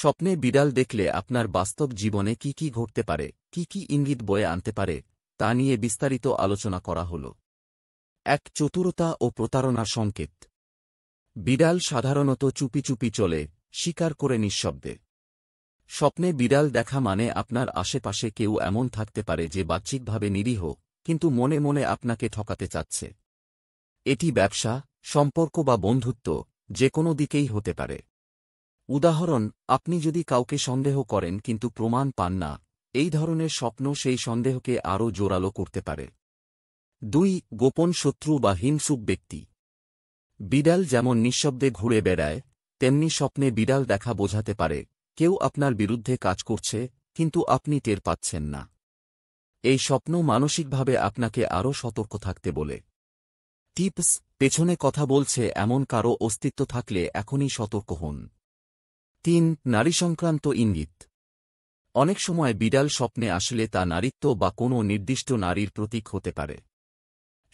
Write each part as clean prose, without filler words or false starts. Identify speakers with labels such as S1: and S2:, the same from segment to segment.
S1: স্বপ্নে বিড়াল দেখলে আপনার বাস্তব জীবনে কি কি ঘটতে পারে, কি কি ইঙ্গিত বয়ে আনতে পারে, তা নিয়ে বিস্তারিত আলোচনা করা হল। ১. চতুরতা ও প্রতারণার সংকেত। বিড়াল সাধারণত চুপি চুপি চলে, শিকার করে নিঃশব্দে। স্বপ্নে বিড়াল দেখা মানে আপনার আশেপাশে কেউ এমন থাকতে পারে যে বাহ্যিকভাবে নিরীহ, কিন্তু মনে মনে আপনাকে ঠকাতে চাচ্ছে। এটি ব্যবসা, সম্পর্ক বা বন্ধুত্ব, যে কোনো দিকেই হতে পারে। উদাহরণ, আপনি যদি কাউকে সন্দেহ করেন কিন্তু প্রমাণ পান না, এই ধরনের স্বপ্ন সেই সন্দেহকে আরও জোরালো করতে পারে। ২. গোপন শত্রু বা হিংসুক ব্যক্তি। বিড়াল যেমন নিঃশব্দে ঘুরে বেড়ায়, তেমনি স্বপ্নে বিড়াল দেখা বোঝাতে পারে কেউ আপনার বিরুদ্ধে কাজ করছে, কিন্তু আপনি টের পাচ্ছেন না। এই স্বপ্ন মানসিকভাবে আপনাকে আরও সতর্ক থাকতে বলে। টিপস: পেছনে কথা বলছে এমন কারও অস্তিত্ব থাকলে এখনই সতর্ক হন। ৩. নারী সংক্রান্ত ইঙ্গিত। অনেক সময় বিড়াল স্বপ্নে আসলে তা নারীত্ব বা কোনো নির্দিষ্ট নারীর প্রতীক হতে পারে।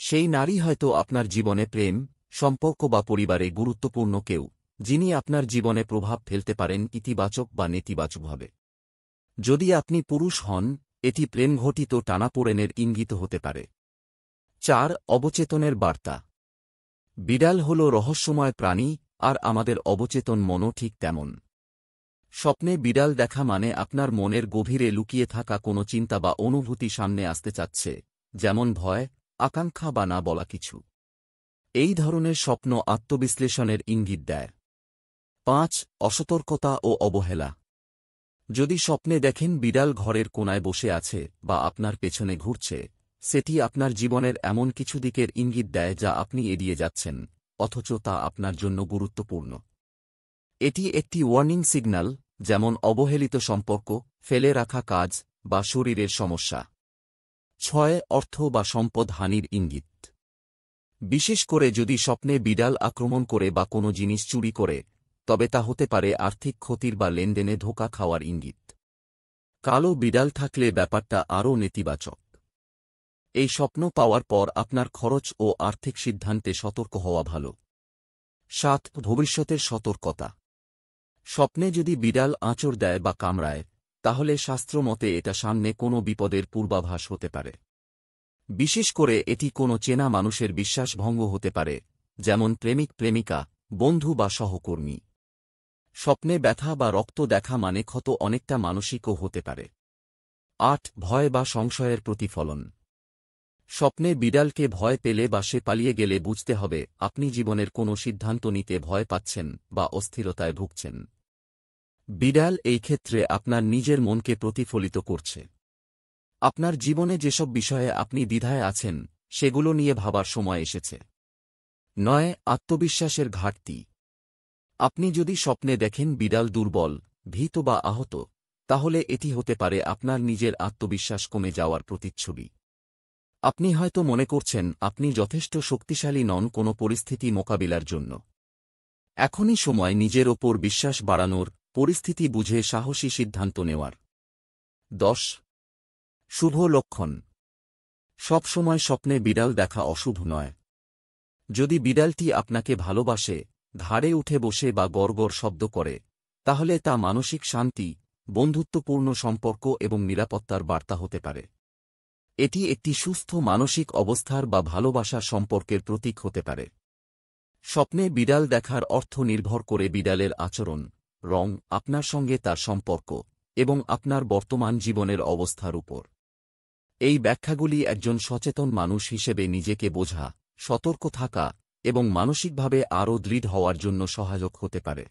S1: সেই নারী হয়তো আপনার জীবনে প্রেম, সম্পর্ক বা পরিবারে গুরুত্বপূর্ণ কেউ, যিনি আপনার জীবনে প্রভাব ফেলতে পারেন ইতিবাচক বা নেতিবাচকভাবে। যদি আপনি পুরুষ হন, এটি প্রেমঘটিত টানাপোড়েনের ইঙ্গিত হতে পারে। ৪. অবচেতনের বার্তা। বিড়াল হল রহস্যময় প্রাণী, আর আমাদের অবচেতন মনও ঠিক তেমন। স্বপ্নে বিড়াল দেখা মানে আপনার মনের গভীরে লুকিয়ে থাকা কোনো চিন্তা বা অনুভূতি সামনে আসতে চাচ্ছে, যেমন ভয়, আকাঙ্ক্ষা বা না বলা কিছু। এই ধরনের স্বপ্ন আত্মবিশ্লেষণের ইঙ্গিত দেয়। ৫. অসতর্কতা ও অবহেলা। যদি স্বপ্নে দেখেন বিড়াল ঘরের কোনায় বসে আছে বা আপনার পেছনে ঘুরছে, সেটি আপনার জীবনের এমন কিছু দিকের ইঙ্গিত দেয় যা আপনি এড়িয়ে যাচ্ছেন, অথচ তা আপনার জন্য গুরুত্বপূর্ণ। এটি একটি ওয়ার্নিং সিগন্যাল, যেমন অবহেলিত সম্পর্ক, ফেলে রাখা কাজ বা শরীরের সমস্যা। ৬. অর্থ বা সম্পদ হানির ইঙ্গিত। বিশেষ করে যদি স্বপ্নে বিড়াল আক্রমণ করে বা কোনো জিনিস চুরি করে, তবে তা হতে পারে আর্থিক ক্ষতির বা লেনদেনে ধোঁকা খাওয়ার ইঙ্গিত। কালো বিড়াল থাকলে ব্যাপারটা আরও নেতিবাচক। এই স্বপ্ন পাওয়ার পর আপনার খরচ ও আর্থিক সিদ্ধান্তে সতর্ক হওয়া ভালো। ৭. ভবিষ্যতের সতর্কতা। স্বপ্নে যদি বিড়াল আঁচড় দেয় বা কামড়ায়, তাহলে শাস্ত্রমতে এটা সামনে কোনো বিপদের পূর্বাভাস হতে পারে। বিশেষ করে এটি কোনো চেনা মানুষের বিশ্বাসভঙ্গ হতে পারে, যেমন প্রেমিক প্রেমিকা, বন্ধু বা সহকর্মী। স্বপ্নে ব্যথা বা রক্ত দেখা মানে ক্ষত অনেকটা মানসিকও হতে পারে। ৮. ভয় বা সংশয়ের প্রতিফলন। স্বপ্নে বিড়ালকে ভয় পেলে বা সে পালিয়ে গেলে বুঝতে হবে আপনি জীবনের কোনো সিদ্ধান্ত নিতে ভয় পাচ্ছেন বা অস্থিরতায় ভুগছেন। বিড়াল এই ক্ষেত্রে আপনার নিজের মনকে প্রতিফলিত করছে। আপনার জীবনে যেসব বিষয়ে আপনি দ্বিধায় আছেন, সেগুলো নিয়ে ভাবার সময় এসেছে। ৯. আত্মবিশ্বাসের ঘাটতি। আপনি যদি স্বপ্নে দেখেন বিড়াল দুর্বল, ভীত বা আহত, তাহলে এটি হতে পারে আপনার নিজের আত্মবিশ্বাস কমে যাওয়ার প্রতিচ্ছবি। আপনি হয়তো মনে করছেন আপনি যথেষ্ট শক্তিশালী নন কোনো পরিস্থিতি মোকাবিলার জন্য। এখনই সময় নিজের ওপর বিশ্বাস বাড়ানোর, পরিস্থিতি বুঝে সাহসী সিদ্ধান্ত নেওয়ার। ১০. শুভ লক্ষণ। সব সময় স্বপ্নে বিড়াল দেখা অশুভ নয়। যদি বিড়ালটি আপনাকে ভালোবাসে, ঘাড়ে উঠে বসে বা গড়গড় শব্দ করে, তাহলে তা মানসিক শান্তি, বন্ধুত্বপূর্ণ সম্পর্ক এবং নিরাপত্তার বার্তা হতে পারে। এটি একটি সুস্থ মানসিক অবস্থার বা ভালোবাসার সম্পর্কের প্রতীক হতে পারে। স্বপ্নে বিড়াল দেখার অর্থ নির্ভর করে বিড়ালের আচরণ, রং, আপনার সঙ্গে তার সম্পর্ক এবং আপনার বর্তমান জীবনের অবস্থার উপর। এই ব্যাখ্যাগুলি একজন সচেতন মানুষ হিসেবে নিজেকে বোঝা, সতর্ক থাকা এবং মানসিকভাবে আরও দৃঢ় হওয়ার জন্য সহায়ক হতে পারে।